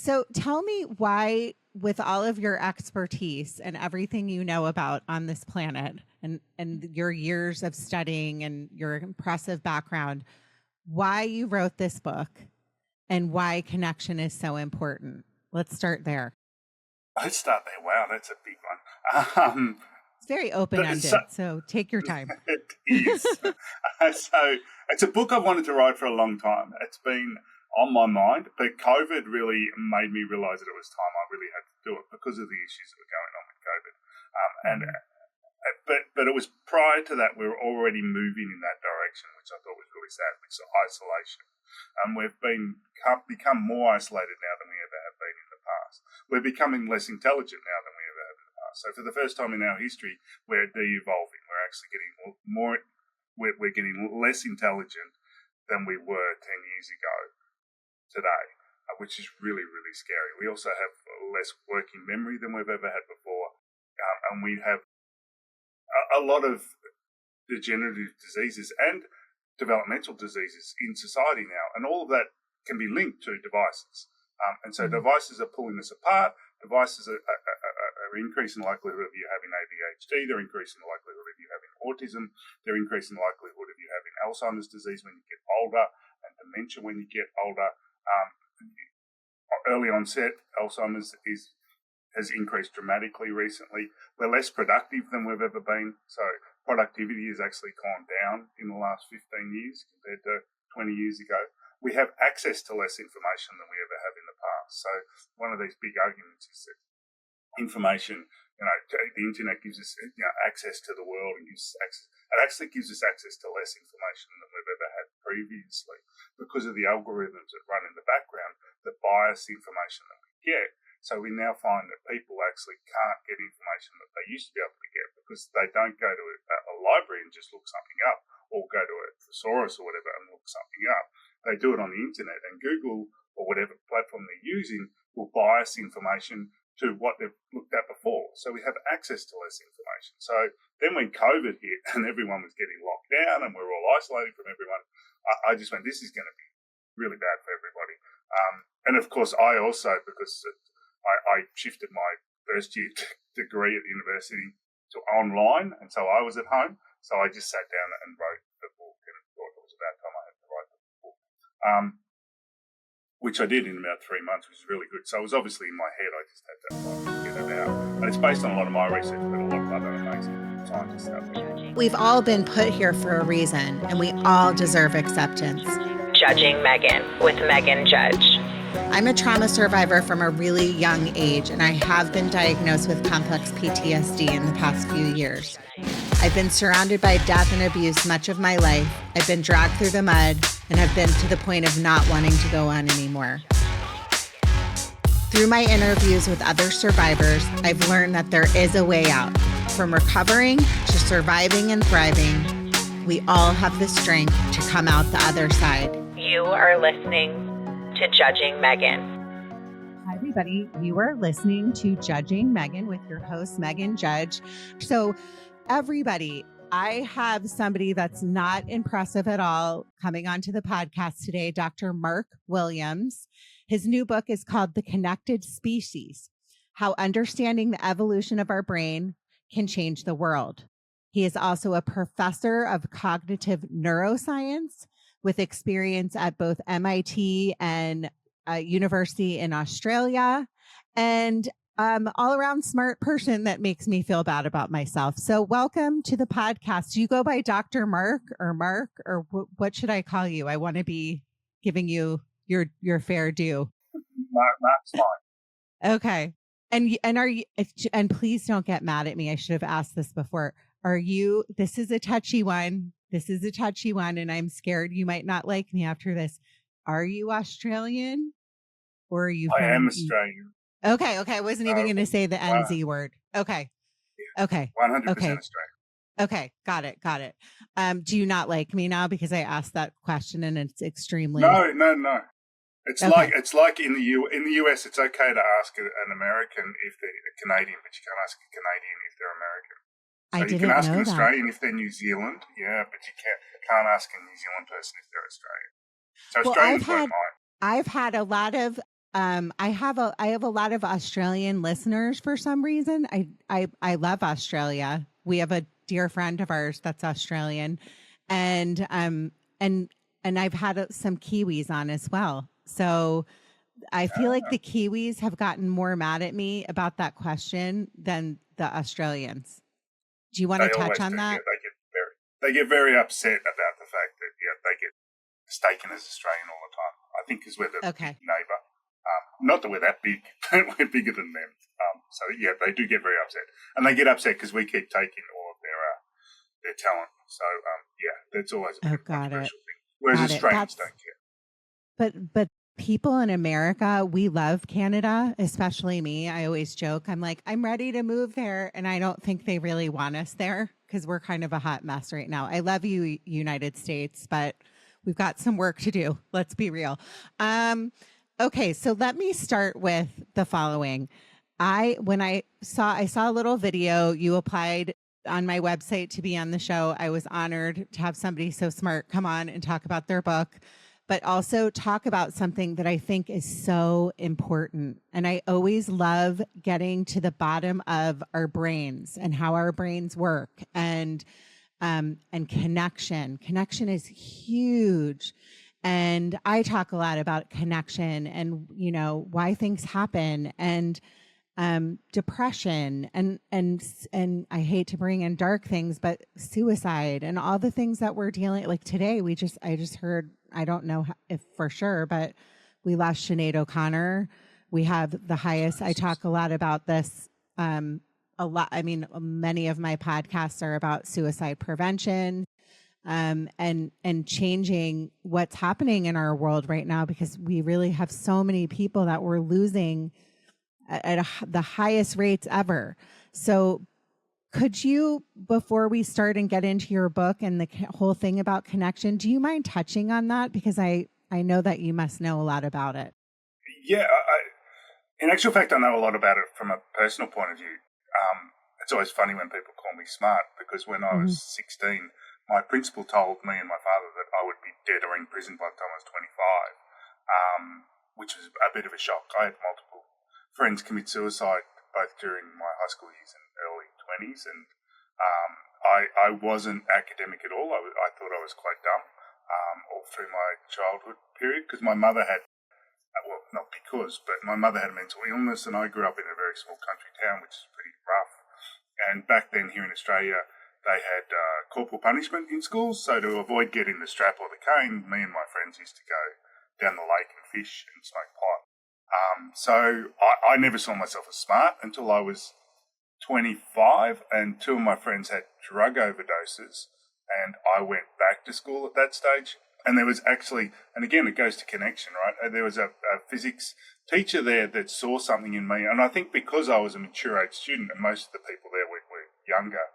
So tell me why, with all of your expertise and everything you know about on this planet and your years of studying and your impressive background, why you wrote this book and why connection is so important. Let's start there. Let's start there. Wow, that's a big one. It's very open-ended, so take your time. It is. So it's a book I've wanted to write for a long time. It's been on my mind, but COVID really made me realise that it was time I really had to do it because of the issues that were going on with COVID. But it was prior to that we were already moving in that direction, which I thought was really sad, which is isolation. We've become more isolated now than we ever have been in the past. We're becoming less intelligent now than we ever have in the past. So for the first time in our history, we're de-evolving. We're actually getting more. We're getting less intelligent than we were 10 years ago today, which is really, really scary. We also have less working memory than we've ever had before, and we have a lot of degenerative diseases and developmental diseases in society now, and all of that can be linked to devices. And so devices are pulling us apart. Devices are increasing the likelihood of you having ADHD. They're increasing the likelihood of you having autism. They're increasing the likelihood of you having Alzheimer's disease when you get older and dementia when you get older. Early onset Alzheimer's has increased dramatically recently. We're less productive than we've ever been. So productivity has actually gone down in the last 15 years compared to 20 years ago. We have access to less information than we ever have in the past. So one of these big arguments is that information, the internet gives us access to the world, and it actually gives us access to less information than we've ever had previously because of the algorithms that run in the background that bias the information that we get. So we now find that people actually can't get information that they used to be able to get because they don't go to a library and just look something up, or go to a thesaurus or whatever and look something up. They do it on the internet, and Google or whatever platform they're using will bias information to what they've looked at before. So we have access to less information. So then when COVID hit and everyone was getting locked down and we were all isolated from everyone, I just went, this is going to be really bad for everybody. And of course, I also, because I shifted my first year degree at the university to online, and so I was at home. So I just sat down and wrote the book, and thought it was about time I had to write the book, which I did in about 3 months, which was really good. So it was obviously in my head. I just had to get it out. And it's based on a lot of my research, but a lot of other amazing scientists out there. We've all been put here for a reason, and we all deserve acceptance. Judging Meghan with Meghan Judge. I'm a trauma survivor from a really young age, and I have been diagnosed with complex PTSD in the past few years. I've been surrounded by death and abuse much of my life. I've been dragged through the mud and have been to the point of not wanting to go on anymore. Through my interviews with other survivors, I've learned that there is a way out. From recovering to surviving and thriving, we all have the strength to come out the other side. You are listening to Judging Meghan. Hi, everybody. You are listening to Judging Meghan with your host, Meghan Judge. So, everybody, I have somebody that's not impressive at all coming onto the podcast today, Dr. Mark Williams. His new book is called The Connected Species: How Understanding the Evolution of Our Brain Can Change the World. He is also a professor of cognitive neuroscience with experience at both MIT and a university in Australia, and all around smart person that makes me feel bad about myself. So welcome to the podcast. Do you go by Dr. Mark, or what should I call you? I want to be giving you your fair due. Mark's fine. Okay. And are you, and please don't get mad at me. I should have asked this before. This is a touchy one. And I'm scared you might not like me after this. Are you Australian, or are you? I am Australian. Okay. I wasn't even going to say the NZ word. Okay. Okay. 100% okay. Australian. Okay. Got it. Do you not like me now because I asked that question and it's extremely... No. It's okay. like in the US, it's okay to ask an American if they're Canadian, but you can't ask a Canadian if they're American. So you can ask an Australian if they're New Zealand, but you can't ask a New Zealand person if they're Australian. So Australians won't mind. I've had a lot of I have a lot of Australian listeners for some reason. I love Australia. We have a dear friend of ours that's Australian, and and I've had some Kiwis on as well. So I feel like the Kiwis have gotten more mad at me about that question than the Australians. Do you want to They touch always on do. that? Yeah, they get very upset about the fact that they get mistaken as Australian all the time. I think because we're the Okay. big neighbour. Not that we're that big, but we're bigger than them. So yeah, they do get very upset, and they get upset because we keep taking all of their talent. So yeah, that's always a bit of a Got it. controversial thing. Whereas Got it. Australians don't care. But people in America, we love Canada, especially me. I always joke, I'm like, I'm ready to move there. And I don't think they really want us there because we're kind of a hot mess right now. I love you, United States, but we've got some work to do. Let's be real. Okay, so let me start with the following. When I saw a little video, you applied on my website to be on the show. I was honored to have somebody so smart come on and talk about their book, but also talk about something that I think is so important. And I always love getting to the bottom of our brains and how our brains work, and connection. Connection is huge. And I talk a lot about connection and, why things happen, and depression, and I hate to bring in dark things, but suicide and all the things that we're dealing, like today, I just heard, I don't know if for sure, but we lost Sinead O'Connor. We have the highest, I talk a lot about this, a lot. I mean, many of my podcasts are about suicide prevention, and changing what's happening in our world right now, because we really have so many people that we're losing at the highest rates ever. So could you, before we start and get into your book and the whole thing about connection, do you mind touching on that? Because I know that you must know a lot about it. Yeah, in actual fact, I know a lot about it from a personal point of view. It's always funny when people call me smart, because when I was 16, my principal told me and my father that I would be dead or in prison by the time I was 25, which was a bit of a shock. I had multiple friends commit suicide both during my high school years and early 20s, and I wasn't academic at all. I thought I was quite dumb all through my childhood period, because my mother had, well, not because, but my mother had a mental illness, and I grew up in a very small country town, which is pretty rough. And back then here in Australia, they had corporal punishment in schools, so to avoid getting the strap or the cane, me and my friends used to go down the lake and fish and smoke pot. So I never saw myself as smart until I was 25, and two of my friends had drug overdoses, and I went back to school at that stage. And there was actually, and again, it goes to connection, right? There was a physics teacher there that saw something in me. And I think because I was a mature age student and most of the people there were younger,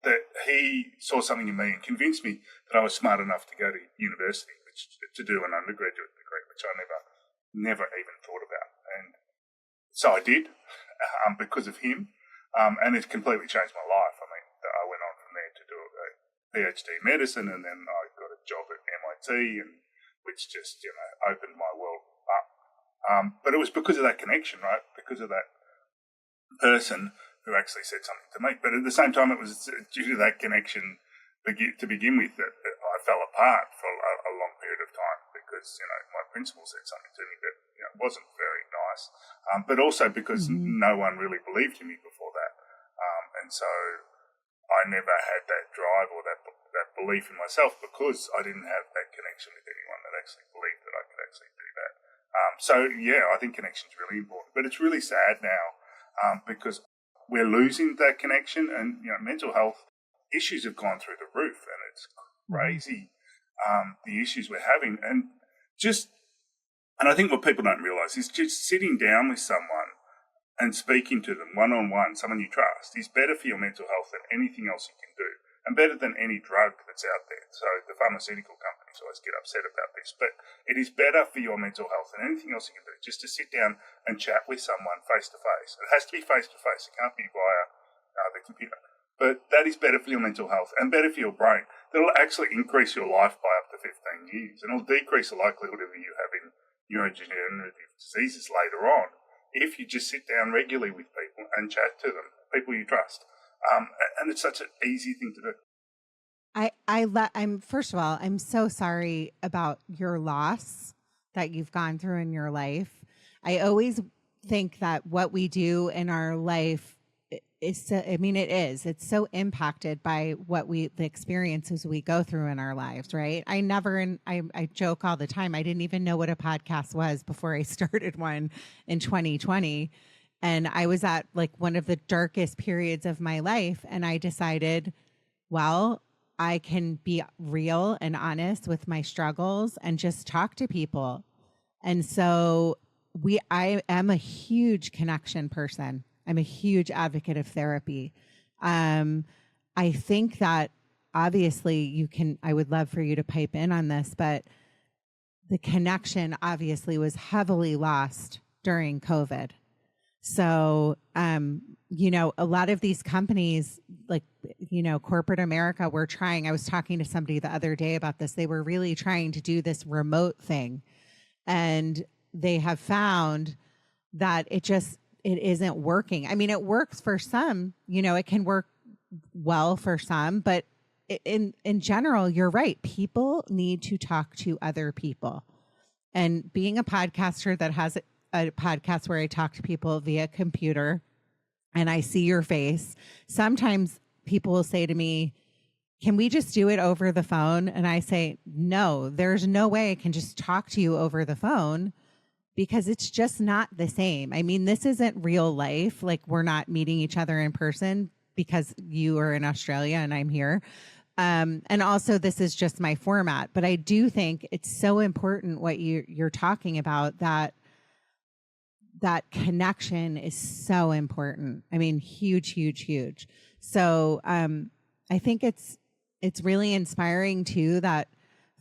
that he saw something in me and convinced me that I was smart enough to go to university, to do an undergraduate degree, which I never even thought about. And so I did, because of him. And it completely changed my life. I mean, I went on from there to do a PhD in medicine, and then I got a job at MIT, and which just, opened my world up. But it was because of that connection, right? Because of that person who actually said something to me. But at the same time, it was due to that connection to begin with that I fell apart for a long period of time, because, my principal said something to me that wasn't very nice. But also because no one really believed in me before that. And so I never had that drive or that belief in myself, because I didn't have that connection with anyone that actually believed that I could actually do that. So yeah, I think connection is really important, but it's really sad now, because we're losing that connection, and mental health issues have gone through the roof, and it's crazy, the issues we're having, and I think what people don't realise is just sitting down with someone and speaking to them one-on-one, someone you trust, is better for your mental health than anything else you can do, and better than any drug that's out there. So the pharmaceutical companies always get upset about this, but it is better for your mental health than anything else you can do, just to sit down and chat with someone face-to-face. It has to be face-to-face. It can't be via the computer. But that is better for your mental health and better for your brain. That'll actually increase your life by up to 15 years, and it'll decrease the likelihood of you having neurodegenerative diseases later on if you just sit down regularly with people and chat to them, people you trust. And it's such an easy thing to do. I'm first of all, I'm so sorry about your loss that you've gone through in your life. I always think that what we do in our life is, it's so impacted by the experiences we go through in our lives, right? I joke all the time. I didn't even know what a podcast was before I started one in 2020. And I was at like one of the darkest periods of my life. And I decided, well, I can be real and honest with my struggles and just talk to people. And so I am a huge connection person. I'm a huge advocate of therapy. I think that obviously I would love for you to pipe in on this, but the connection obviously was heavily lost during COVID. So, a lot of these companies, like, corporate America, I was talking to somebody the other day about this. They were really trying to do this remote thing. And they have found that it isn't working. I mean, it works for some, it can work well for some, but in general, you're right. People need to talk to other people. And being a podcaster that has a podcast where I talk to people via computer and I see your face, sometimes people will say to me, can we just do it over the phone? And I say, no, there's no way I can just talk to you over the phone because it's just not the same. I mean, this isn't real life. Like, we're not meeting each other in person because you are in Australia and I'm here. And also, this is just my format. But I do think it's so important what you're talking about, that connection is so important. I mean, huge, huge, huge. So I think it's really inspiring too, that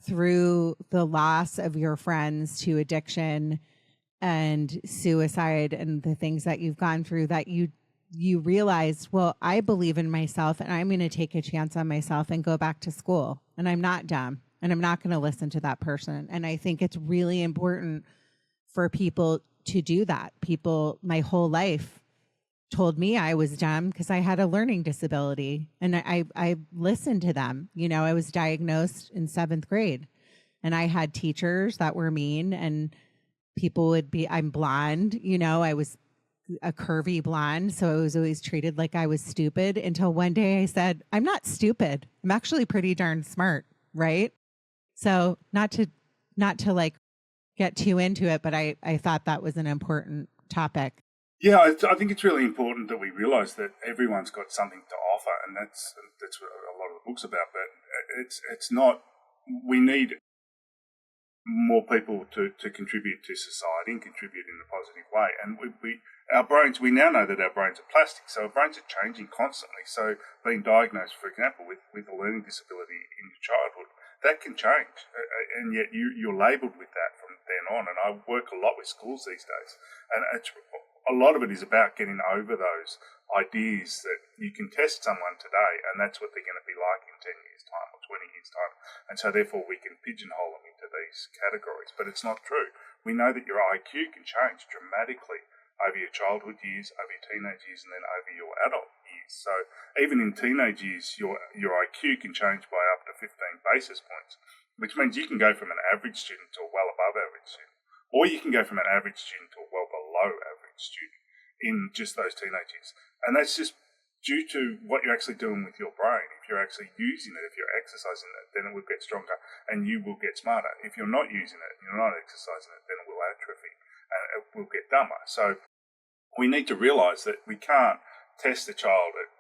through the loss of your friends to addiction and suicide and the things that you've gone through, that you realized, well, I believe in myself and I'm going to take a chance on myself and go back to school. And I'm not dumb and I'm not going to listen to that person. And I think it's really important for people to do that. People my whole life told me I was dumb because I had a learning disability, and I listened to them. I was diagnosed in 7th grade and I had teachers that were mean, and people I'm blonde, I was a curvy blonde. So I was always treated like I was stupid, until one day I said, I'm not stupid. I'm actually pretty darn smart. Right. So not to like get too into it, but I thought that was an important topic. Yeah, I think it's really important that we realise that everyone's got something to offer, and that's what a lot of the book's about. But it's not. We need more people to contribute to society and contribute in a positive way. And we now know that our brains are plastic, so our brains are changing constantly. So being diagnosed, for example, with a learning disability in your childhood, that can change, and yet you're labelled with that from then on. And I work a lot with schools these days, and a lot of it is about getting over those ideas that you can test someone today and that's what they're going to be like in 10 years' time or 20 years' time. And so therefore we can pigeonhole them into these categories. But it's not true. We know that your IQ can change dramatically over your childhood years, over your teenage years, and then over your adult years. So even in teenage years, your IQ can change by up to 15 basis points, which means you can go from an average student to a well above average student, or you can go from an average student to a well below average student in just those teenage years. And that's just due to what you're actually doing with your brain. If you're actually using it, if you're exercising it, then it will get stronger and you will get smarter. If you're not using it, you're not exercising it, then it will atrophy and it will get dumber. So we need to realise that we can't test a child at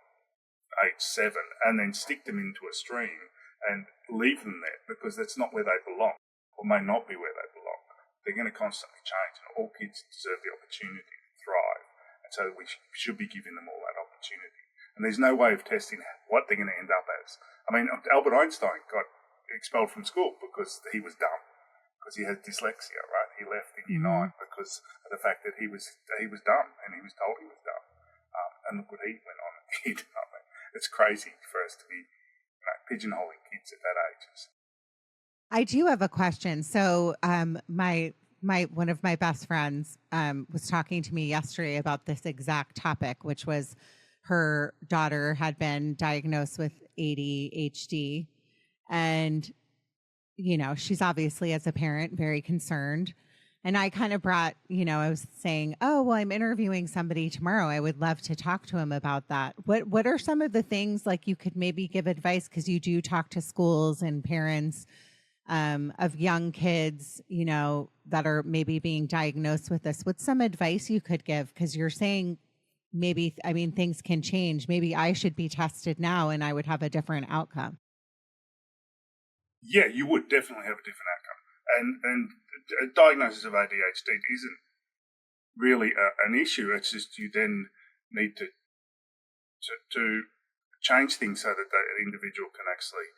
age 7 and then stick them into a stream and leave them there, because that's not where they belong, or may not be where they belong. They're going to constantly change, and all kids deserve the opportunity to thrive. And so we should be giving them all that opportunity. And there's no way of testing what they're going to end up as. I mean, Albert Einstein got expelled from school because he was dumb, because he had dyslexia, right? He left in year 9 because of the fact that he was dumb, and he was told he was dumb. And look what he went on and did. It's crazy for us to be pigeonholing kids at that age. I do have a question. So my one of my best friends was talking to me yesterday about this exact topic, which was her daughter had been diagnosed with ADHD. And, she's obviously, as a parent, very concerned. And I kind of brought, I was saying, oh, well, I'm interviewing somebody tomorrow. I would love to talk to him about that. What are some of the things, like, you could maybe give advice, because you do talk to schools and parents of young kids, that are maybe being diagnosed with this. What's some advice you could give? Because you're saying things can change. Maybe I should be tested now and I would have a different outcome. Yeah, you would definitely have a different outcome. And a diagnosis of ADHD isn't really an issue. It's just you then need to change things so that an individual can actually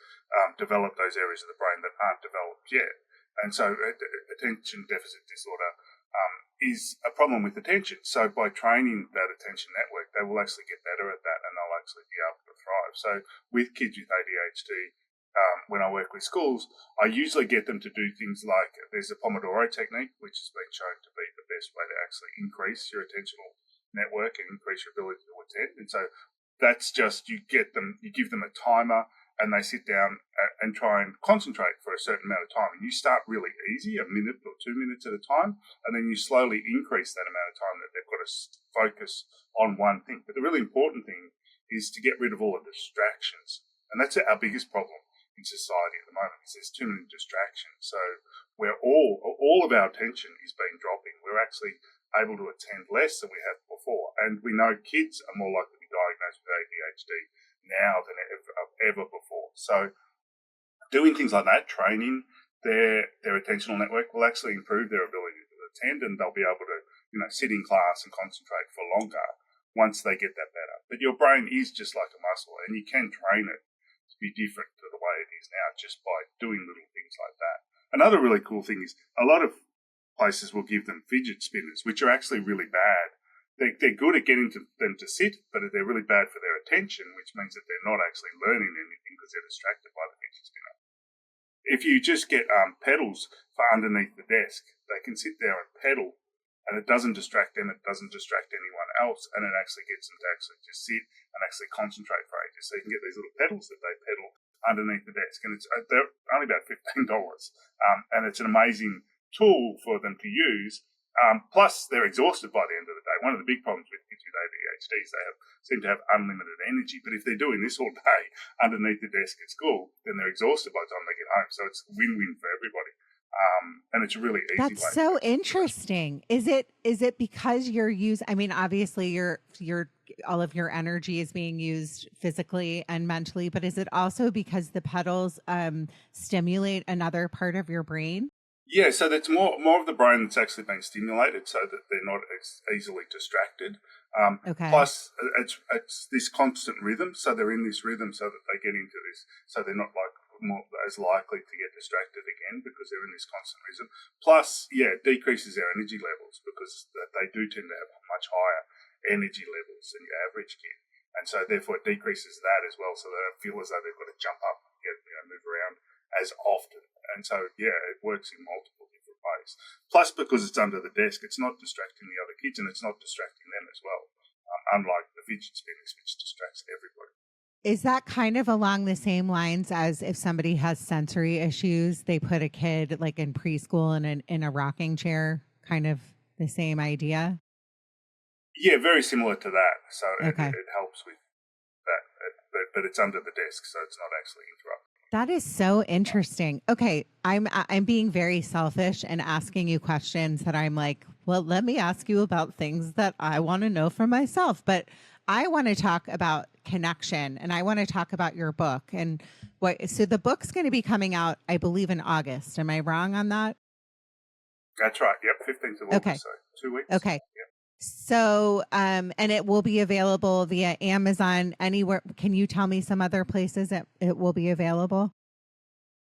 develop those areas of the brain that aren't developed yet. And so attention deficit disorder is a problem with attention. So by training that attention network, they will actually get better at that and they'll actually be able to thrive. So with kids with ADHD, when I work with schools, I usually get them to do things like, there's a Pomodoro technique, which has been shown to be the best way to actually increase your attentional network and increase your ability to attend. And so that's just, you give them a timer and they sit down and try and concentrate for a certain amount of time. And you start really easy, a minute or 2 minutes at a time, and then you slowly increase that amount of time that they've got to focus on one thing. But the really important thing is to get rid of all the distractions. And that's our biggest problem in society at the moment, is there's too many distractions. So where all of our attention is being dropping, we're actually able to attend less than we have before. And we know kids are more likely to be diagnosed with ADHD now than ever before. So doing things like that, training their attentional network, will actually improve their ability to attend, and they'll be able to sit in class and concentrate for longer once they get that better. But your brain is just like a muscle, and you can train it to be different to the way it is now just by doing little things like that. Another really cool thing is a lot of places will give them fidget spinners, which are actually really bad. They're good at getting them to sit, but they're really bad for their attention, which means that they're not actually learning anything because they're distracted by the fidget spinner. If you just get pedals for underneath the desk, they can sit there and pedal, and it doesn't distract them, it doesn't distract anyone else, and it actually gets them to actually just sit and actually concentrate for ages. So you can get these little pedals that they pedal underneath the desk, and they're only about $15, and it's an amazing tool for them to use. Plus, they're exhausted by the end of the day. One of the big problems with kids with ADHD is they seem to have unlimited energy. But if they're doing this all day underneath the desk at school, then they're exhausted by the time they get home. So it's win-win for everybody. And it's a really easy way. That's so interesting. Is it because you're obviously your all of your energy is being used physically and mentally, but is it also because the pedals stimulate another part of your brain? Yeah, so that's more of the brain that's actually been stimulated so that they're not as easily distracted. Okay. Plus, it's this constant rhythm, so they're in this rhythm so that they get into this, so they're not more as likely to get distracted again because they're in this constant rhythm. Plus, it decreases their energy levels because they do tend to have much higher energy levels than your average kid. And so therefore it decreases that as well, so they don't feel as though they've got to jump up and move around as often. And so, it works in multiple different ways. Plus, because it's under the desk, it's not distracting the other kids and it's not distracting them as well, unlike the fidget spinners, which distracts everybody. Is that kind of along the same lines as if somebody has sensory issues, they put a kid like in preschool in a rocking chair, kind of the same idea? Yeah, very similar to that. So okay. it helps with that, but it's under the desk, so it's not actually interrupted. That is so interesting. Okay, I'm being very selfish and asking you questions that I'm like, well, let me ask you about things that I want to know for myself. But I want to talk about connection, and I want to talk about your book and so the book's going to be coming out, I believe, in August. Am I wrong on that? That's right. Yep, 15th of August. Okay. So 2 weeks. Okay. Yep. So, and it will be available via Amazon, anywhere. Can you tell me some other places that it will be available?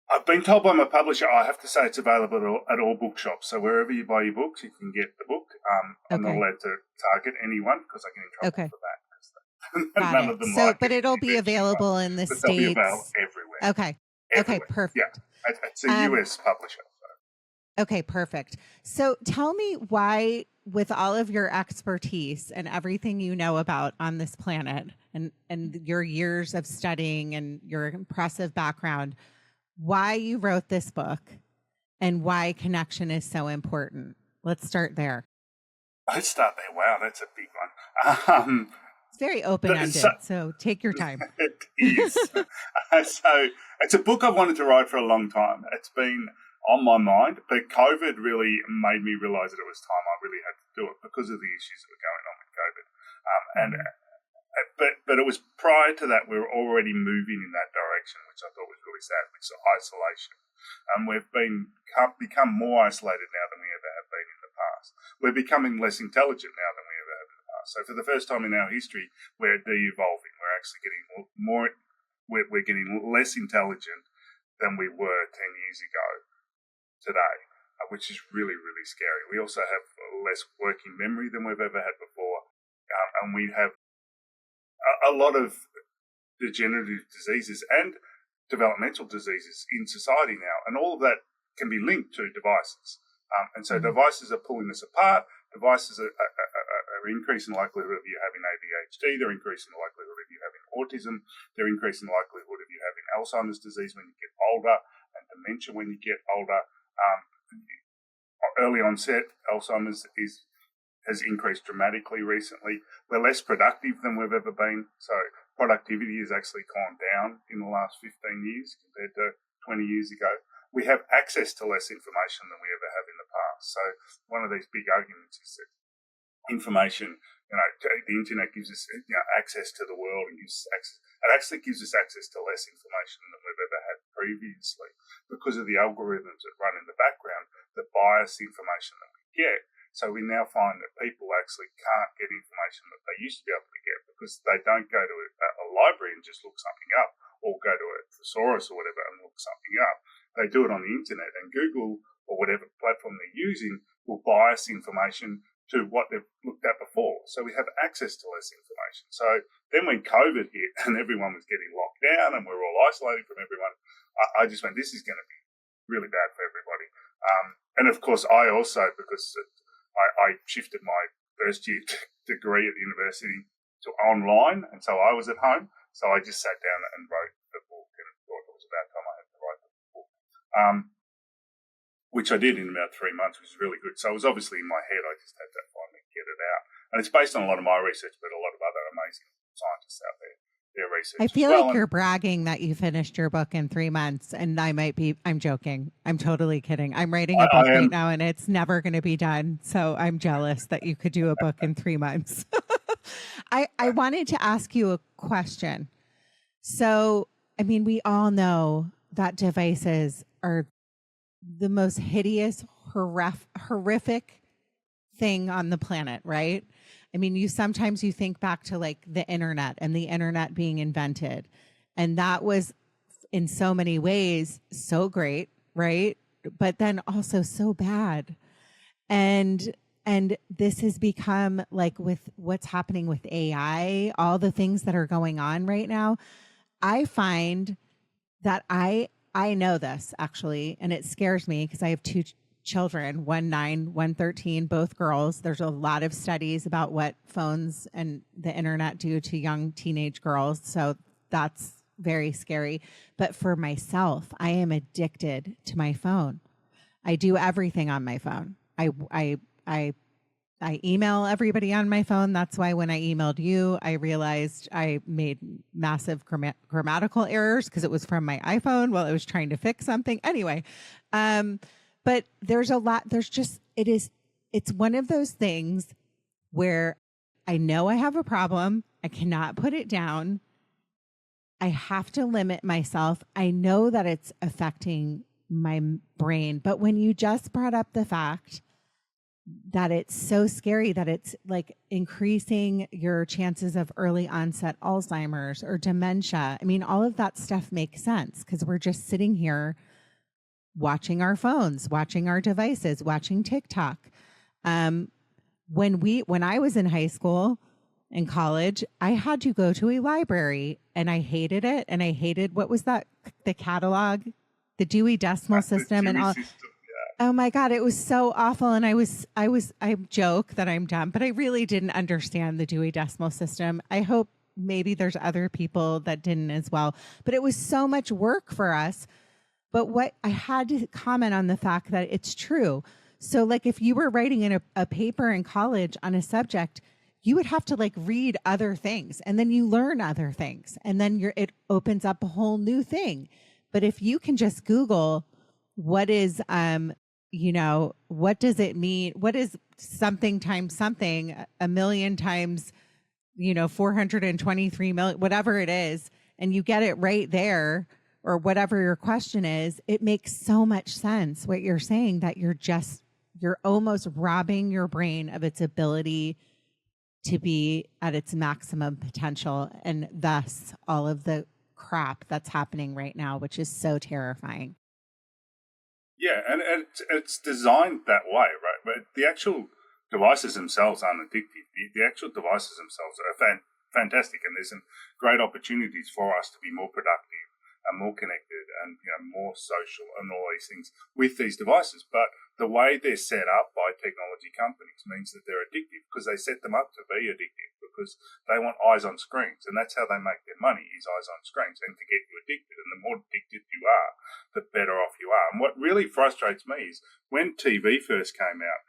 I've been told by my publisher, I have to say it's available at all bookshops. So wherever you buy your books, you can get the book. I'm not allowed to target anyone because I get in trouble for that. None of them but it'll be available in the States. They'll be available everywhere. Okay. Everywhere. Okay, perfect. Yeah, it's a US publisher. Okay, perfect. So tell me why, with all of your expertise and everything you know about on this planet and your years of studying and your impressive background, why you wrote this book and why connection is so important. Let's start there. Let's start there. Wow, that's a big one. It's very open-ended, so take your time. It is. So it's a book I've wanted to write for a long time. It's been on my mind, but COVID really made me realise that it was time I really had to do it because of the issues that were going on with COVID. But it was prior to that we were already moving in that direction, which I thought was really sad, which is isolation. We've become more isolated now than we ever have been in the past. We're becoming less intelligent now than we ever have in the past. So for the first time in our history, we're de-evolving. We're actually getting more. We're getting less intelligent than we were 10 years ago today, which is really, really scary. We also have less working memory than we've ever had before, and we have a lot of degenerative diseases and developmental diseases in society now, and all of that can be linked to devices. And so devices are pulling us apart. Devices are increasing the likelihood of you having ADHD. They're increasing the likelihood of you having autism. They're increasing the likelihood of you having Alzheimer's disease when you get older and dementia when you get older. Early-onset Alzheimer's has increased dramatically recently. We're less productive than we've ever been. So productivity has actually gone down in the last 15 years compared to 20 years ago. We have access to less information than we ever have in the past. So one of these big arguments is that information, the internet gives us access to the world and gives us access. It actually gives us access to less information than we've ever had previously because of the algorithms that run in the background that bias the information that we get. So we now find that people actually can't get information that they used to be able to get because they don't go to a library and just look something up, or go to a thesaurus or whatever and look something up. They do it on the internet, and Google or whatever platform they're using will bias information to what they've looked at before. So we have access to less information. So then when COVID hit and everyone was getting locked down and we were all isolated from everyone, I just went, this is going to be really bad for everybody. And of course, I also, because I shifted my first year degree at the university to online, and so I was at home. So I just sat down and wrote the book, and thought it was about time I had to write the book, which I did in about 3 months, which was really good. So it was obviously in my head. I just had to finally get it out, and it's based on a lot of my research, but a lot of other amazing scientists out there. Their research. I feel like you're bragging that you finished your book in 3 months, and I'm joking. I'm totally kidding. I'm writing a book right now, and it's never going to be done. So I'm jealous that you could do a book in 3 months. I wanted to ask you a question. So, I mean, we all know that devices are the most hideous, horrific thing on the planet, right? I mean, sometimes you think back to like the internet and the internet being invented, and that was in so many ways so great, right? But then also so bad. And this has become like with what's happening with AI, all the things that are going on right now. I find that I know this actually, and it scares me because I have two children, 9, 13, both girls. There's a lot of studies about what phones and the internet do to young teenage girls. So that's very scary. But for myself, I am addicted to my phone. I do everything on my phone. I email everybody on my phone. That's why when I emailed you, I realized I made massive grammatical errors because it was from my iPhone while I was trying to fix something. Anyway, but there's a lot, it's one of those things where I know I have a problem. I cannot put it down. I have to limit myself. I know that it's affecting my brain. But when you just brought up the fact that it's so scary that it's like increasing your chances of early onset Alzheimer's or dementia, I mean, all of that stuff makes sense because we're just sitting here watching our phones, watching our devices, watching TikTok. When I was in high school and college, I had to go to a library and I hated it. And I hated, what was that? The catalog, the Dewey Decimal System and all. Oh my God, it was so awful. And I joke that I'm dumb, but I really didn't understand the Dewey Decimal System. I hope maybe there's other people that didn't as well, but it was so much work for us. But what I had to comment on the fact that it's true. So like if you were writing in a paper in college on a subject, you would have to like read other things and then you learn other things and then it opens up a whole new thing. But if you can just Google what is, what does it mean? What is something times something, a million times, 423 million, whatever it is, and you get it right there, or whatever your question is, it makes so much sense what you're saying, that you're almost robbing your brain of its ability to be at its maximum potential, and thus all of the crap that's happening right now, which is so terrifying. Yeah, and it's designed that way, right? But the actual devices themselves aren't addictive. The actual devices themselves are fantastic, and there's some great opportunities for us to be more productive and more connected and more social and all these things with these devices. But the way they're set up by technology companies means that they're addictive, because they set them up to be addictive, because they want eyes on screens, and that's how they make their money, is eyes on screens, and to get you addicted. And the more addicted you are, the better off you are. And what really frustrates me is when TV first came out,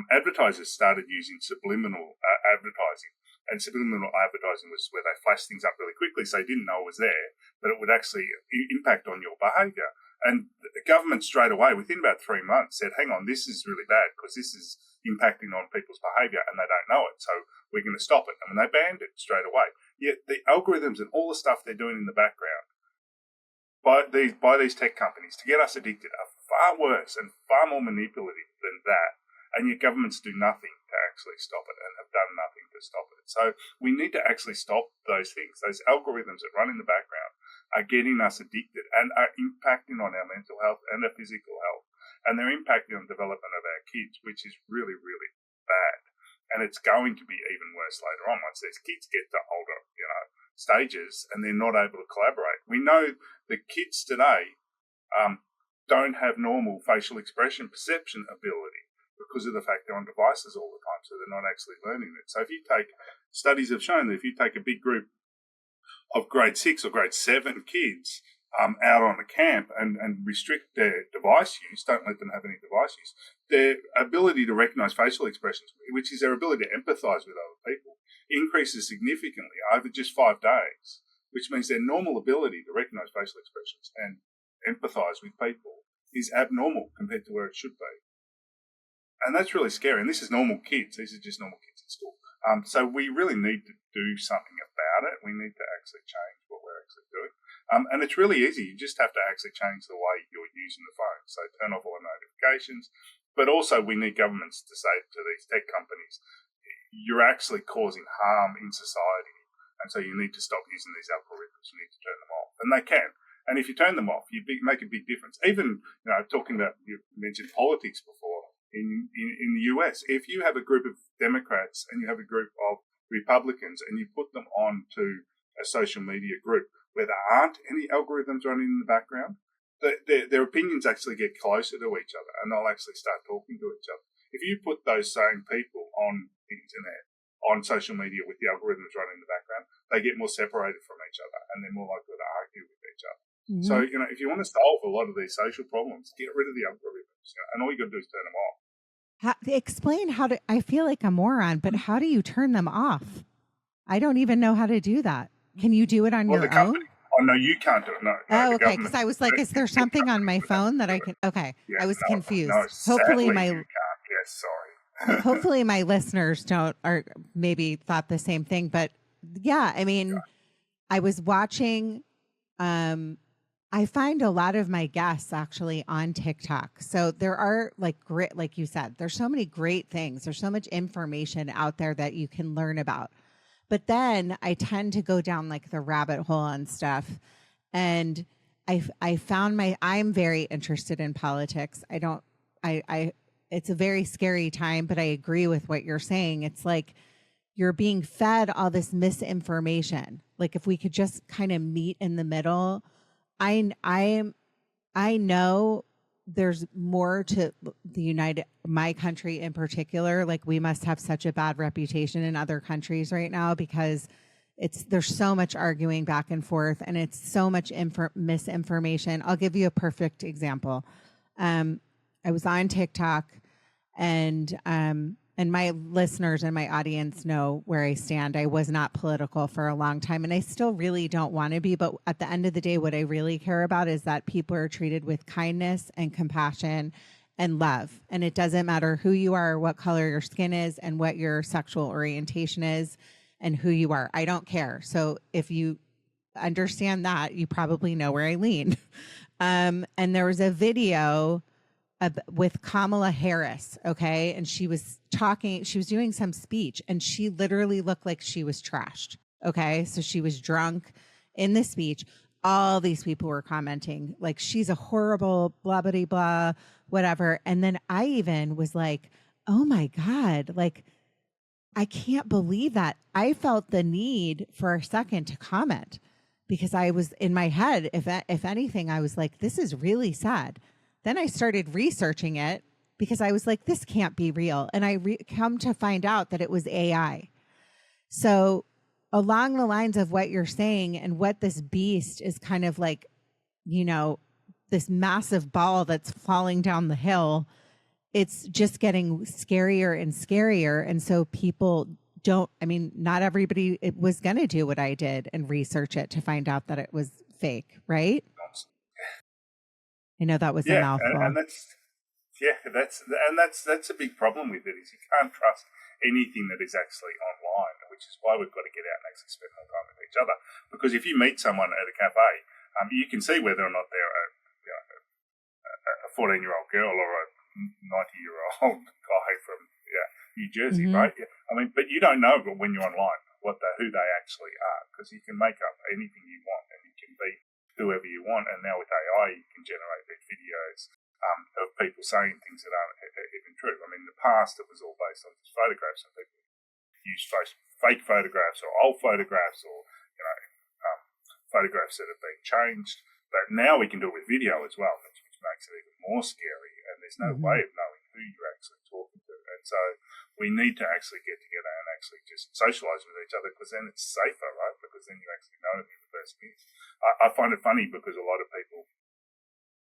advertisers started using subliminal advertising. And subliminal advertising was where they flashed things up really quickly so you didn't know it was there, but it would actually impact on your behaviour. And the government straight away, within about 3 months, said, hang on, this is really bad because this is impacting on people's behaviour and they don't know it, so we're going to stop it. And they banned it straight away. Yet the algorithms and all the stuff they're doing in the background by these tech companies to get us addicted are far worse and far more manipulative than that. And yet governments do nothing to actually stop it and have done nothing to stop it. So we need to actually stop those things. Those algorithms that run in the background are getting us addicted and are impacting on our mental health and our physical health. And they're impacting on the development of our kids, which is really, really bad. And it's going to be even worse later on once these kids get to older, stages and they're not able to collaborate. We know the kids today don't have normal facial expression perception ability, because of the fact they're on devices all the time, so they're not actually learning it. So if you take, studies have shown that if you take a big group of grade 6 or grade 7 kids out on a camp and restrict their device use, don't let them have any device use, their ability to recognise facial expressions, which is their ability to empathise with other people, increases significantly over just 5 days, which means their normal ability to recognise facial expressions and empathise with people is abnormal compared to where it should be. And that's really scary. And this is normal kids. These are just normal kids in school. So we really need to do something about it. We need to actually change what we're actually doing. And it's really easy. You just have to actually change the way you're using the phone. So turn off all the notifications. But also we need governments to say to these tech companies, you're actually causing harm in society. And so you need to stop using these algorithms. You need to turn them off. And they can. And if you turn them off, you make a big difference. Even, talking about, you mentioned politics before. In the US, if you have a group of Democrats and you have a group of Republicans and you put them on to a social media group where there aren't any algorithms running in the background, their opinions actually get closer to each other and they'll actually start talking to each other. If you put those same people on the internet, on social media with the algorithms running in the background, they get more separated from each other and they're more likely to argue with each other. Mm-hmm. So, if you want to solve a lot of these social problems, get rid of the algorithms, and all you got to do is turn them off. Explain how to, I feel like a moron, but how do you turn them off? I don't even know how to do that. Can you do it on your own? Oh, no, you can't do it. No. Okay. Because I was like, is there something on my phone that I can? Okay. Yeah, I was confused. No, hopefully you can't. Yes, sorry. Hopefully my listeners don't, or maybe thought the same thing. But yeah, I mean, I was watching, I find a lot of my guests actually on TikTok. So there are like you said, there's so many great things. There's so much information out there that you can learn about. But then I tend to go down like the rabbit hole on stuff. And I found I'm very interested in politics. It's a very scary time, but I agree with what you're saying. It's like you're being fed all this misinformation. Like if we could just kind of meet in the middle. I know there's more to my country in particular. Like, we must have such a bad reputation in other countries right now because there's so much arguing back and forth, and it's so much misinformation. I'll give you a perfect example. I was on TikTok, and my listeners and my audience know where I stand. I was not political for a long time, and I still really don't want to be. But at the end of the day, what I really care about is that people are treated with kindness and compassion and love. And it doesn't matter who you are, or what color your skin is, and what your sexual orientation is, and who you are. I don't care. So if you understand that, you probably know where I lean. And there was a video with Kamala Harris, okay? And she was doing some speech, and she literally looked like she was trashed, okay? So she was drunk in the speech. All these people were commenting, like, she's a horrible blah, blah, blah, whatever. And then I even was like, oh my God, like, I can't believe that. I felt the need for a second to comment because I was in my head, if anything, I was like, this is really sad. Then I started researching it because I was like, this can't be real. And I come to find out that it was AI. So along the lines of what you're saying and what this beast is kind of like, this massive ball that's falling down the hill, it's just getting scarier and scarier. And so people not everybody was going to do what I did and research it to find out that it was fake, right? I know that was a mouthful. That's a big problem with it, is you can't trust anything that is actually online, which is why we've got to get out and actually spend more time with each other. Because if you meet someone at a cafe, you can see whether or not they're a 14-year-old girl or a 90-year-old guy from New Jersey, right? Yeah. But you don't know when you're online who they actually are, because you can make up anything you want and you can be whoever you want. And now with AI, you can generate these videos of people saying things that aren't even true. In the past, it was all based on just photographs, and people use fake photographs or old photographs or photographs that have been changed. But now we can do it with video as well, which makes it even more scary, and there's no way of knowing who you're actually talking to. And so we need to actually get together and actually just socialise with each other, because then it's safer, right? Because then you actually know who the person is. I find it funny because a lot of people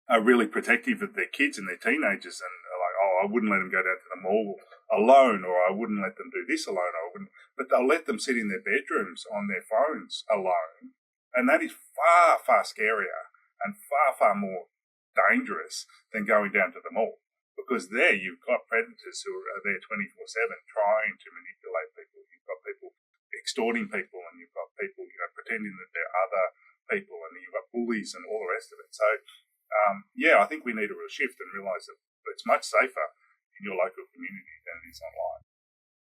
are really protective of their kids and their teenagers, and are like, oh, I wouldn't let them go down to the mall alone, or I wouldn't let them do this alone, but they'll let them sit in their bedrooms on their phones alone, and that is far, far scarier and far, far more dangerous than going down to the mall, because there you've got predators who are there 24/7 trying to manipulate people. You've got people extorting people, and you've got people pretending that they're other people, and you've got bullies and all the rest of it. So I think we need a real shift and realise that it's much safer in your local community than it is online.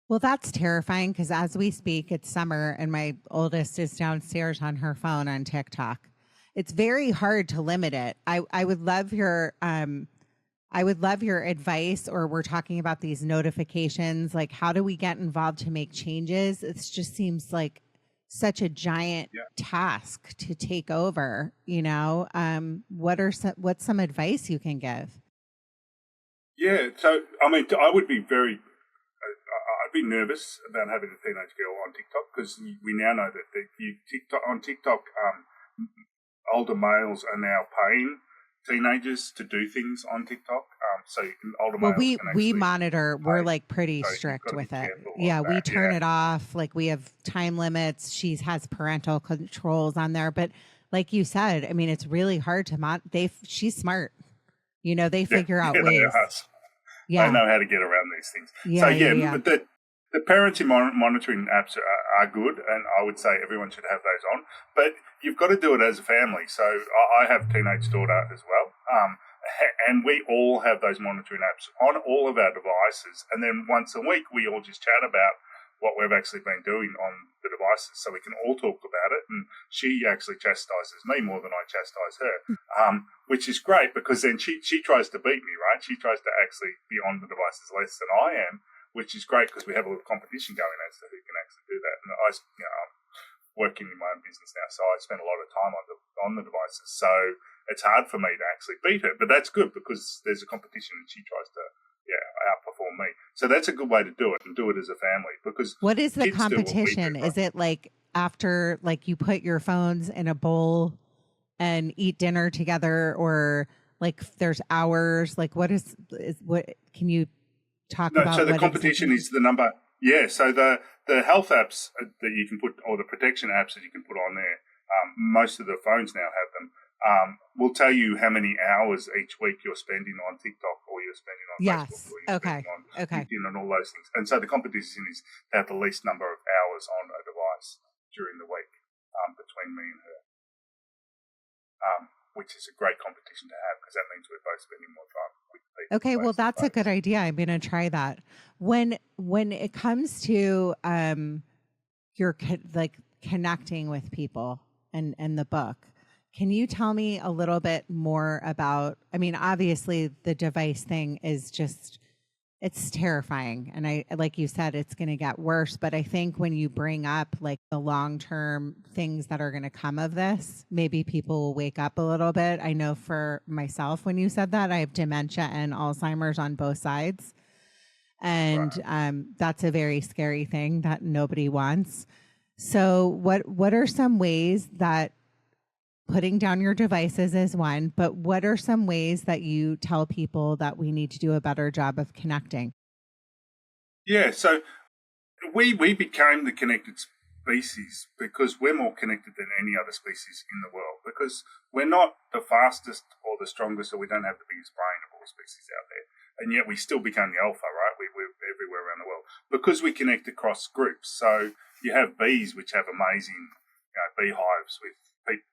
Well, that's terrifying, because as we speak, it's summer and my oldest is downstairs on her phone on TikTok. It's very hard to limit it. I would love your advice, or we're talking about these notifications. Like, how do we get involved to make changes? It just seems like such a giant task to take over, what's some advice you can give? Yeah. So, I would be I'd be nervous about having a teenage girl on TikTok, because we now know that on TikTok, older males are now paying teenagers to do things on TikTok. So older males can we monitor. We're like pretty strict with it. Yeah, we turn it off. Like, we have time limits. She has parental controls on there. But like you said, it's really hard to she's smart. They figure out ways. They know how to get around these things. But the parenting monitoring apps are good, and I would say everyone should have those on. But you've got to do it as a family. So I have a teenage daughter as well, and we all have those monitoring apps on all of our devices. And then once a week, we all just chat about what we've actually been doing on the devices, so we can all talk about it. And she actually chastises me more than I chastise her, which is great, because then she tries to beat me, right? She tries to actually be on the devices less than I am, which is great, because we have a little competition going as to who can actually do that. And I'm working in my own business now, so I spend a lot of time on the devices. So it's hard for me to actually beat her. But that's good because there's a competition and she tries to outperform me. So that's a good way to do it, and do it as a family, because what is the kids do what we do, competition? right? Is it like after, like, you put your phones in a bowl and eat dinner together, or like there's hours? Like, what can you talk about? So the what competition exactly is the number. Yeah. So the health apps that you can put, or the protection apps that you can put on there, most of the phones now have them. Will tell you how many hours each week you're spending on TikTok, or you're spending on Facebook, or you're spending on LinkedIn, and all those things. And so the competition is to have the least number of hours on a device during the week, between me and her, which is a great competition to have, because that means we're both spending more time with people. Okay, well, that's a good idea. I'm going to try that. When it comes to your connecting with people and the book, can you tell me a little bit more about, I mean, obviously the device thing is just, it's terrifying. And I, like you said, it's going to get worse. But I think when you bring up like the long-term things that are going to come of this, maybe people will wake up a little bit. I know for myself, when you said that, I have dementia and Alzheimer's on both sides. And that's a very scary thing that nobody wants. So what are some ways that, putting down your devices is one, but what are some ways that you tell people that we need to do a better job of connecting? Yeah, so we became the connected species because we're more connected than any other species in the world, because we're not the fastest or the strongest, or we don't have the biggest brain of all the species out there. And yet we still become the alpha, right? We're everywhere around the world because we connect across groups. So you have bees, which have amazing beehives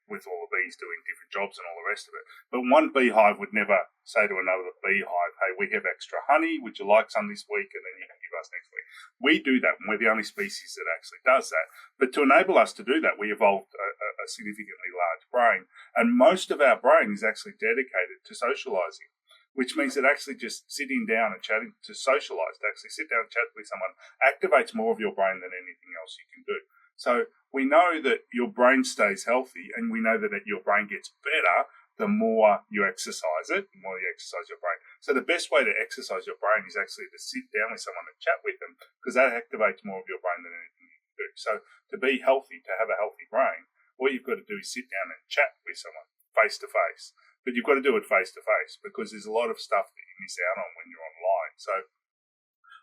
with all the bees doing different jobs and all the rest of it. But one beehive would never say to another beehive, hey, we have extra honey, would you like some this week? And then you can give us next week. We do that, and we're the only species that actually does that. But to enable us to do that, we evolved a significantly large brain. And most of our brain is actually dedicated to socializing, which means that actually just sitting down and chatting, to socialize, to actually sit down and chat with someone, activates more of your brain than anything else you can do. So we know that your brain stays healthy, and we know that your brain gets better the more you exercise it, the more you exercise your brain. So the best way to exercise your brain is actually to sit down with someone and chat with them, because that activates more of your brain than anything you can do. So to be healthy, to have a healthy brain, all you've got to do is sit down and chat with someone face to face. But you've got to do it face to face, because there's a lot of stuff that you miss out on when you're online. So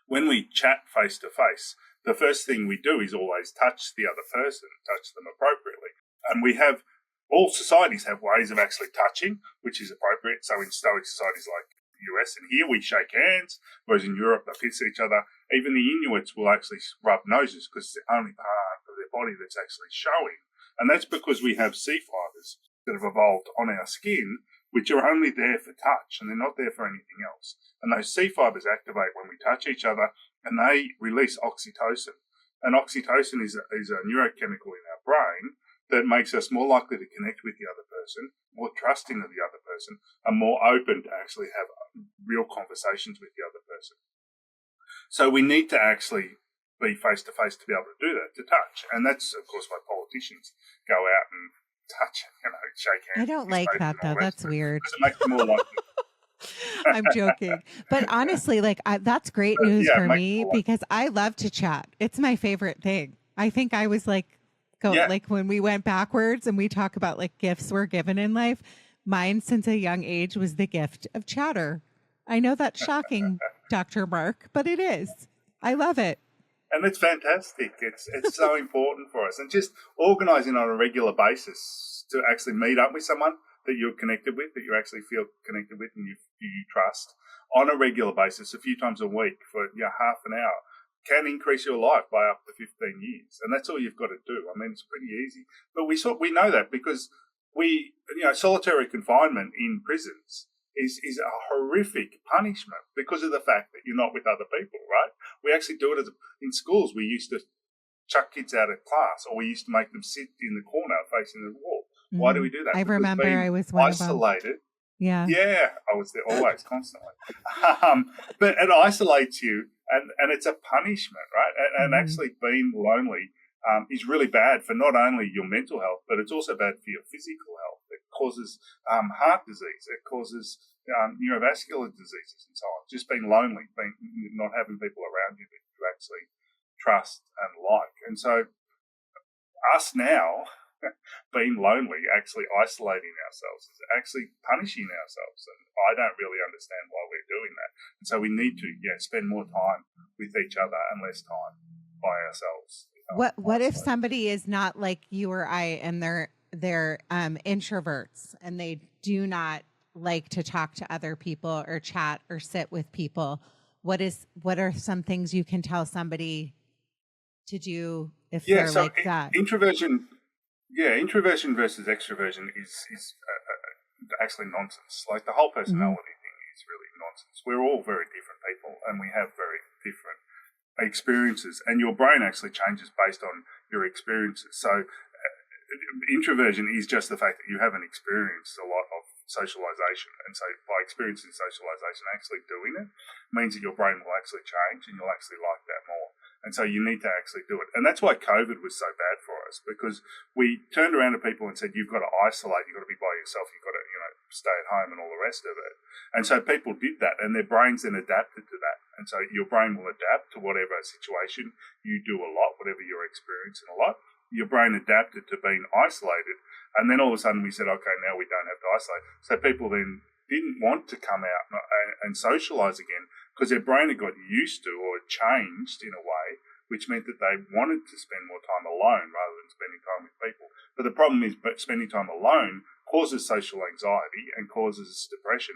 when we chat face to face, the first thing we do is always touch the other person, touch them appropriately. And all societies have ways of actually touching, which is appropriate. So in Stoic societies like the US and here, we shake hands, whereas in Europe, they kiss each other. Even the Inuits will actually rub noses, because it's the only part of their body that's actually showing. And that's because we have C fibers that have evolved on our skin, which are only there for touch, and they're not there for anything else. And those C fibers activate when we touch each other, and they release oxytocin. And oxytocin is a neurochemical in our brain that makes us more likely to connect with the other person, more trusting of the other person, and more open to actually have real conversations with the other person. So we need to actually be face-to-face to be able to do that, to touch. And that's, of course, why politicians go out and touch, shake hands. I don't like that, though. That's weird. Because it makes them more likely. I'm joking. But honestly, that's great news for me, because I love to chat. It's my favorite thing. I think I was like when we went backwards and we talk about like gifts we're given in life, mine since a young age was the gift of chatter. I know that's shocking, Dr. Mark, but it is. I love it. And it's fantastic. It's so important for us. And just organising on a regular basis to actually meet up with someone that you're connected with, that you actually feel connected with and you trust, on a regular basis, a few times a week for half an hour, can increase your life by up to 15 years. And that's all you've got to do. I mean, it's pretty easy. But we know that because solitary confinement in prisons is a horrific punishment because of the fact that you're not with other people, right? We actually do it in schools. We used to chuck kids out of class, or we used to make them sit in the corner facing the wall. Why do we do that? I remember I was isolated. Yeah. Yeah, I was there always, constantly. But it isolates you, and it's a punishment, right? And actually being lonely is really bad for not only your mental health, but it's also bad for your physical health. It causes heart disease. It causes neurovascular diseases and so on. Just being lonely, not having people around you that you actually trust and like. And so us now being lonely, actually isolating ourselves, is actually punishing ourselves. And I don't really understand why we're doing that. And so we need to, spend more time with each other and less time by ourselves. What if somebody is not like you or I, and they're introverts and they do not like to talk to other people or chat or sit with people? What are some things you can tell somebody to do if they're like that? Introversion versus extroversion is actually nonsense. Like the whole personality thing is really nonsense. We're all very different people and we have very different experiences, and your brain actually changes based on your experiences. So introversion is just the fact that you haven't experienced a lot of socialization, and so by experiencing socialization, actually doing it means that your brain will actually change and you'll actually like that more. And so you need to actually do it. And that's why COVID was so bad for us, because we turned around to people and said, you've got to isolate, you've got to be by yourself, you've got to, stay at home and all the rest of it. And so people did that, and their brains then adapted to that. And so your brain will adapt to whatever situation you do a lot, whatever you're experiencing a lot. Your brain adapted to being isolated. And then all of a sudden we said, okay, now we don't have to isolate. So people then didn't want to come out and socialise again because their brain had got used to or changed in a way which meant that they wanted to spend more time alone rather than spending time with people. But the problem is spending time alone causes social anxiety and causes depression.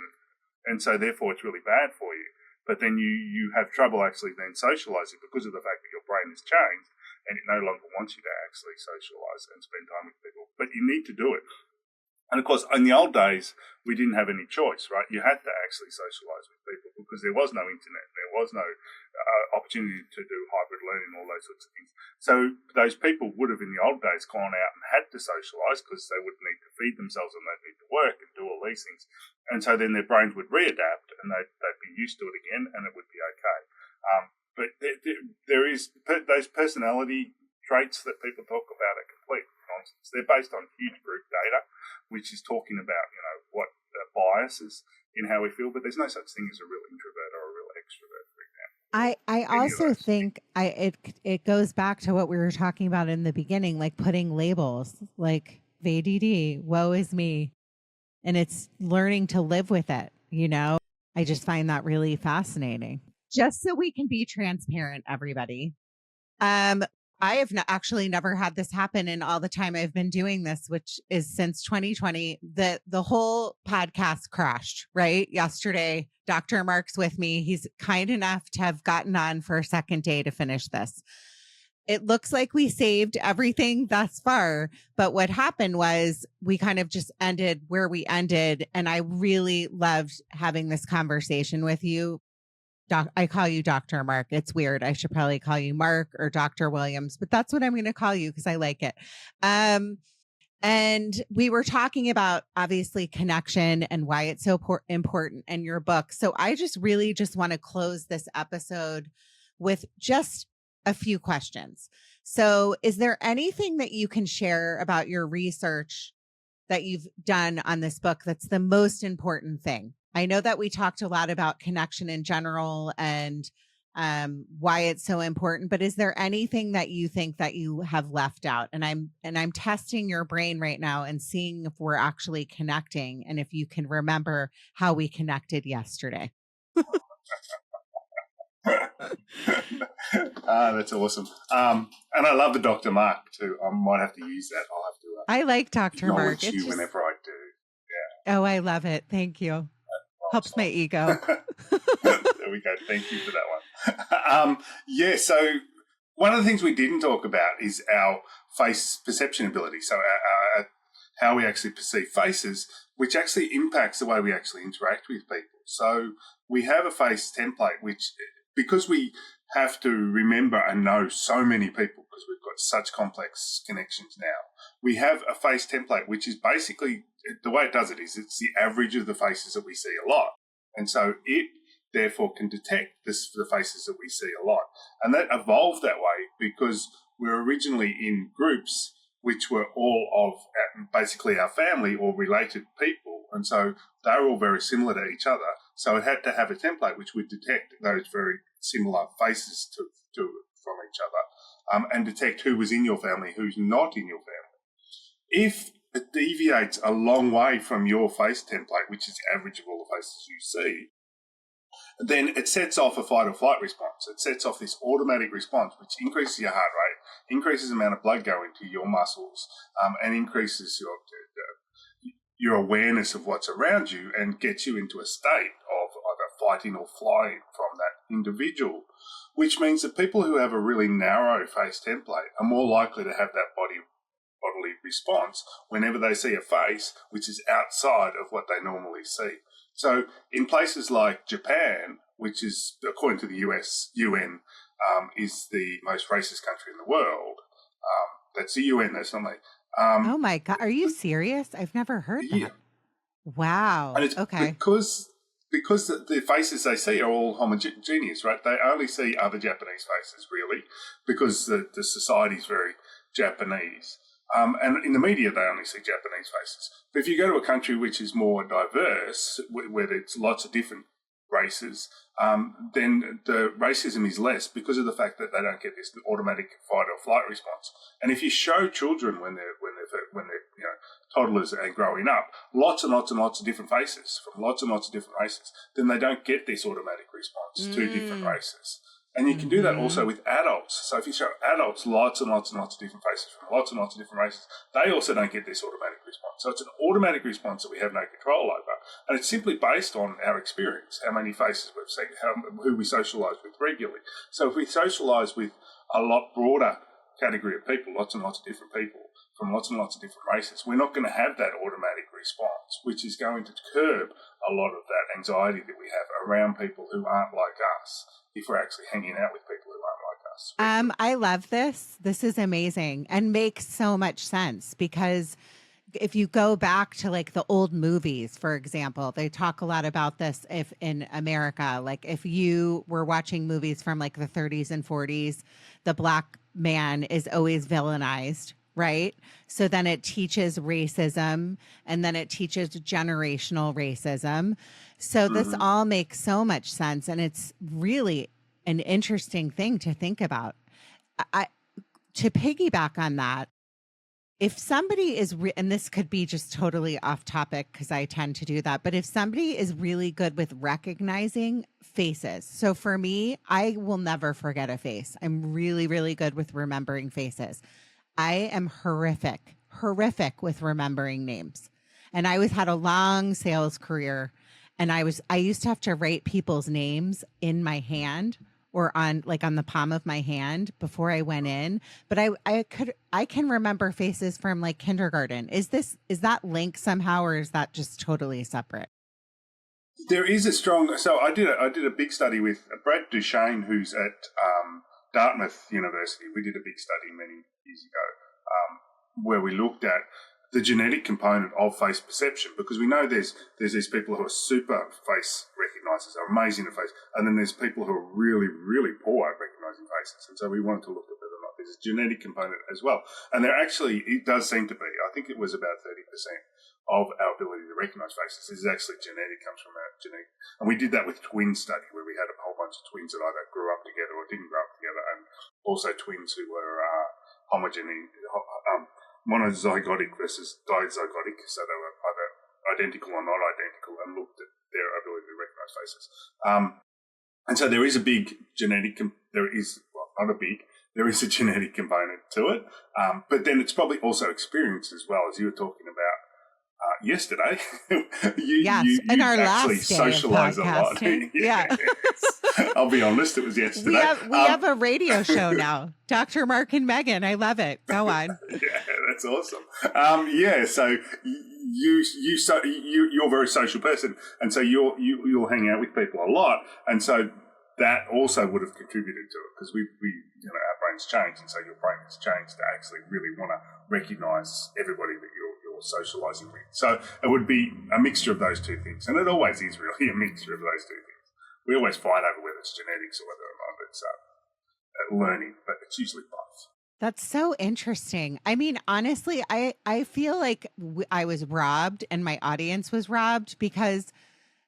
And so therefore it's really bad for you. But then you have trouble actually then socialising because of the fact that your brain has changed and it no longer wants you to actually socialise and spend time with people. But you need to do it. And of course, in the old days, we didn't have any choice, right? You had to actually socialise with people because there was no internet, there was no opportunity to do hybrid learning, all those sorts of things. So those people would have, in the old days, gone out and had to socialise because they would need to feed themselves and they'd need to work and do all these things. And so then their brains would readapt and they'd be used to it again and it would be okay. But there is those personality traits that people talk about are complete nonsense. They're based on huge group data, which is talking about, what biases in how we feel, but there's no such thing as a real introvert or a real extrovert, for example. I also think it goes back to what we were talking about in the beginning, like putting labels, like VDD, woe is me. And it's learning to live with it, I just find that really fascinating. Just so we can be transparent, everybody. I have actually never had this happen in all the time I've been doing this, which is since 2020. The whole podcast crashed, right? Yesterday, Dr. Mark's with me. He's kind enough to have gotten on for a second day to finish this. It looks like we saved everything thus far, but what happened was we kind of just ended where we ended. And I really loved having this conversation with you. I call you Dr. Mark. It's weird. I should probably call you Mark or Dr. Williams, but that's what I'm going to call you because I like it. And we were talking about obviously connection and why it's so important in your book. So I just want to close this episode with just a few questions. So is there anything that you can share about your research that you've done on this book that's the most important thing? I know that we talked a lot about connection in general and why it's so important, but is there anything that you think that you have left out? And I'm testing your brain right now and seeing if we're actually connecting and if you can remember how we connected yesterday. That's awesome. And I love the Dr. Mark too. I might have to use that. I'll have to. I like Dr. Mark. You whenever I do. Yeah. Oh, I love it. Thank you. Helps my ego. There we go. Thank you for that one. So one of the things we didn't talk about is our face perception ability. So how we actually perceive faces, which actually impacts the way we actually interact with people. So we have a face template, which because we have to remember and know so many people because we've got such complex connections now, we have a face template, which is basically the way it does it is it's the average of the faces that we see a lot. And so it therefore can detect the faces that we see a lot. And that evolved that way because we're originally in groups which were all of basically our family or related people. And so they're all very similar to each other. So it had to have a template which would detect those very similar faces from each other, and detect who was in your family, who's not in your family. If it deviates a long way from your face template, which is the average of all the faces you see, then it sets off a fight or flight response. It sets off this automatic response, which increases your heart rate, increases the amount of blood going to your muscles, and increases your awareness of what's around you and gets you into a state of either fighting or flying from that individual, which means that people who have a really narrow face template are more likely to have that bodily response whenever they see a face which is outside of what they normally see. So in places like Japan, which is, according to the UN, is the most racist country in the world. That's the UN, that's not me. Oh my God. Are you serious? I've never heard that. Yeah. Wow. And it's okay. because the faces they see are all homogeneous, right? They only see other Japanese faces, really, because the society is very Japanese. And in the media, they only see Japanese faces. But if you go to a country which is more diverse, where there's lots of different races, then the racism is less because of the fact that they don't get this automatic fight or flight response. And if you show children when they're toddlers and growing up, lots and lots and lots of different faces from lots and lots of different races, then they don't get this automatic response to different races. And you can do that also with adults. So if you show adults lots and lots and lots of different faces from lots and lots of different races, they also don't get this automatic response. So it's an automatic response that we have no control over. And it's simply based on our experience, how many faces we've seen, who we socialise with regularly. So if we socialise with a lot broader category of people, lots and lots of different people from lots and lots of different races, we're not going to have that automatic response, which is going to curb a lot of that anxiety that we have around people who aren't like us, if we're actually hanging out with people who aren't like us. I love this. This is amazing and makes so much sense, because if you go back to like the old movies, for example, they talk a lot about this. If in America, like if you were watching movies from like the 30s and 40s, the black man is always villainized, right? So then it teaches racism, and then it teaches generational racism. So this all makes so much sense. And it's really an interesting thing to think about. To piggyback on that, if somebody is, and this could be just totally off topic because I tend to do that, but if somebody is really good with recognizing faces. So for me, I will never forget a face. I'm really, really good with remembering faces. I am horrific with remembering names. And I had a long sales career, and I used to have to write people's names in my hand or on the palm of my hand before I went in. But I can remember faces from like kindergarten. Is that linked somehow, or is that just totally separate? There is a strong. So I did a big study with Brad Duchesne, who's at Dartmouth University. We did a big study many years ago where we looked at the genetic component of face perception, because we know there's these people who are super face recognizers, are amazing at face, and then there's people who are really, really poor at recognizing faces. And so we wanted to look at whether or not there's a genetic component as well. And there actually, it does seem to be, I think it was about 30% of our ability to recognize faces is actually genetic, comes from our genetic. And we did that with twin study, where we had a whole bunch of twins that either grew up together or didn't grow up together, and also twins who were monozygotic versus dizygotic, so they were either identical or not identical, and looked at their ability to recognize faces. And so there is a big genetic, there is a genetic component to it, but then it's probably also experience as well, as you were talking about yesterday. you in our actually last day socialize of a lot. podcasting. Yeah. I'll be honest, it was yesterday. We have a radio show now, Dr. Mark and Meghan. I love it. Go on. Yeah, that's awesome. So you're a very social person, and so you'll hang out with people a lot, and so that also would have contributed to it, because we our brains change, and so your brain has changed to actually really want to recognise everybody that you're socialising with. So it would be a mixture of those two things, and it always is really a mixture of those two things. We always fight over whether it's genetics or whether or not it's learning, but it's usually both. That's so interesting. I mean, honestly, I feel like I was robbed and my audience was robbed because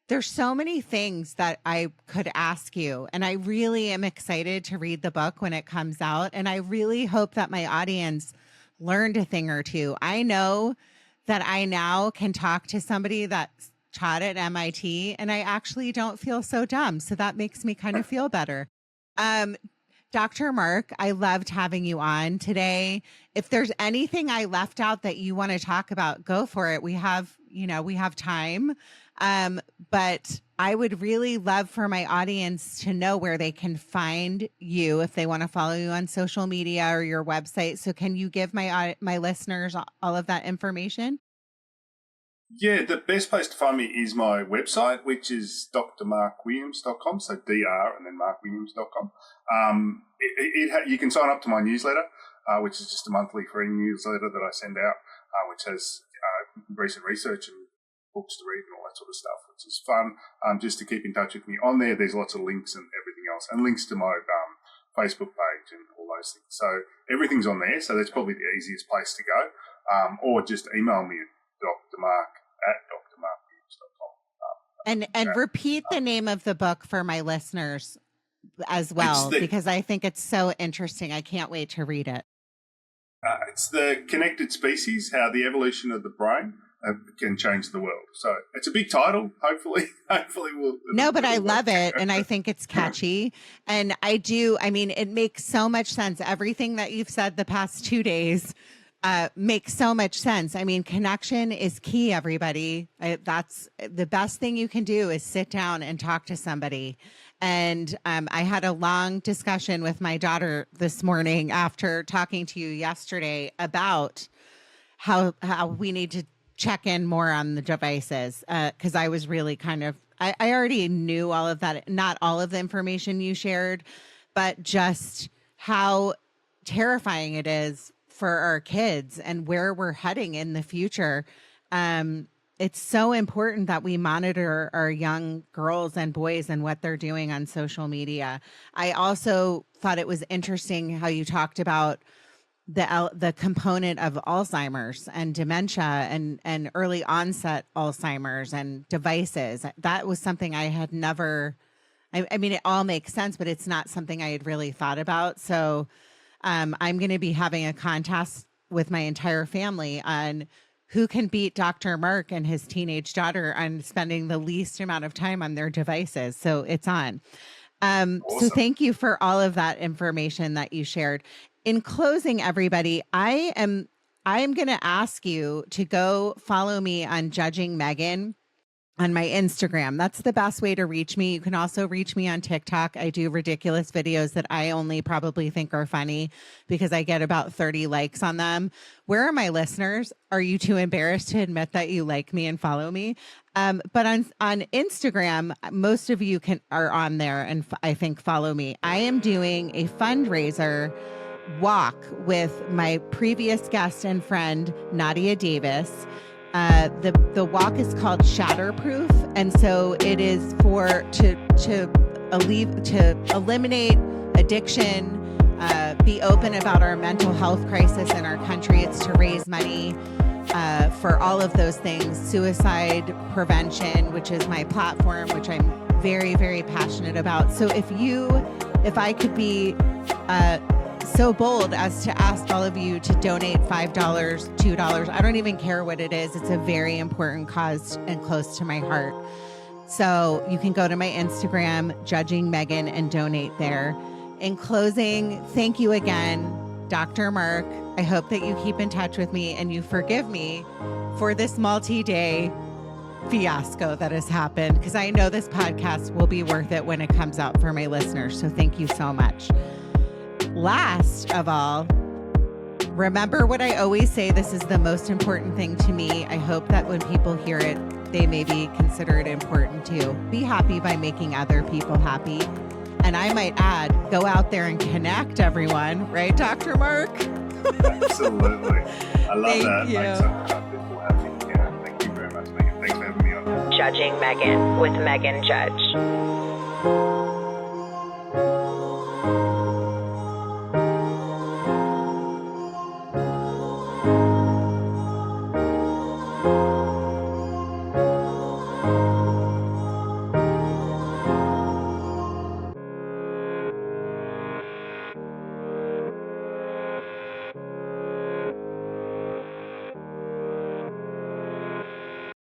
there's so many things that I could ask you. And I really am excited to read the book when it comes out. And I really hope that my audience learned a thing or two. I know that I now can talk to somebody that's taught at MIT and I actually don't feel so dumb. So that makes me kind of feel better. Um, Dr. Mark, I loved having you on today. If there's anything I left out that you want to talk about, go for it. We have time. But I would really love for my audience to know where they can find you if they want to follow you on social media or your website. So can you give my listeners all of that information? Yeah, the best place to find me is my website, which is drmarkwilliams.com, so dr and then markwilliams.com. You can sign up to my newsletter, which is just a monthly free newsletter that I send out, which has recent research and books to read and all that sort of stuff, which is fun, just to keep in touch with me. On there, there's lots of links and everything else, and links to my Facebook page and all those things. So everything's on there, so that's probably the easiest place to go. Or just email me at drmark@drmarkwilliams.com. And repeat the name of the book for my listeners as well, because I think it's so interesting. I can't wait to read it. It's The Connected Species, How the Evolution of the Brain Can Change the World. So it's a big title. Hopefully we'll... No, but I love it. And I think it's catchy. And I mean, it makes so much sense. Everything that you've said the past 2 days makes so much sense. I mean, connection is key, everybody. That's the best thing you can do is sit down and talk to somebody. And I had a long discussion with my daughter this morning after talking to you yesterday about how we need to check in more on the devices, because I was really I already knew all of that, not all of the information you shared, but just how terrifying it is for our kids and where we're heading in the future. It's so important that we monitor our young girls and boys and what they're doing on social media. I also thought it was interesting how you talked about the component of Alzheimer's and dementia and early onset Alzheimer's and devices. That was something I had never, I mean, it all makes sense, but it's not something I had really thought about. So I'm going to be having a contest with my entire family on who can beat Dr. Mark and his teenage daughter on spending the least amount of time on their devices. So it's on. Awesome. So thank you for all of that information that you shared. In closing, everybody, I am going to ask you to go follow me on Judging Meghan on my Instagram. That's the best way to reach me. You can also reach me on TikTok. I do ridiculous videos that I only probably think are funny because I get about 30 likes on them. Where are my listeners? Are you too embarrassed to admit that you like me and follow me? But on Instagram, most of you are on there and I think follow me. I am doing a fundraiser walk with my previous guest and friend, Nadia Davis. The walk is called Shatterproof, and so it is to eliminate addiction, be open about our mental health crisis in our country. It's to raise money for all of those things, suicide prevention, which is my platform, which I'm very, very passionate about. So if I could be so bold as to ask all of you to donate $5, $2. I don't even care what it is. It's a very important cause and close to my heart. So you can go to my Instagram, Judging Meghan, and donate there. In closing, thank you again, Dr. Mark. I hope that you keep in touch with me and you forgive me for this multi-day fiasco that has happened, because I know this podcast will be worth it when it comes out for my listeners. So thank you so much. Last of all, remember what I always say, this is the most important thing to me. I hope that when people hear it, they maybe consider it important too. Be happy by making other people happy. And I might add, go out there and connect everyone, right, Dr. Mark? Absolutely. I love Thank that. you. Makes people happy. Yeah, thank you very much, Meghan. Thanks for having me on. Judging Meghan with Meghan Judge.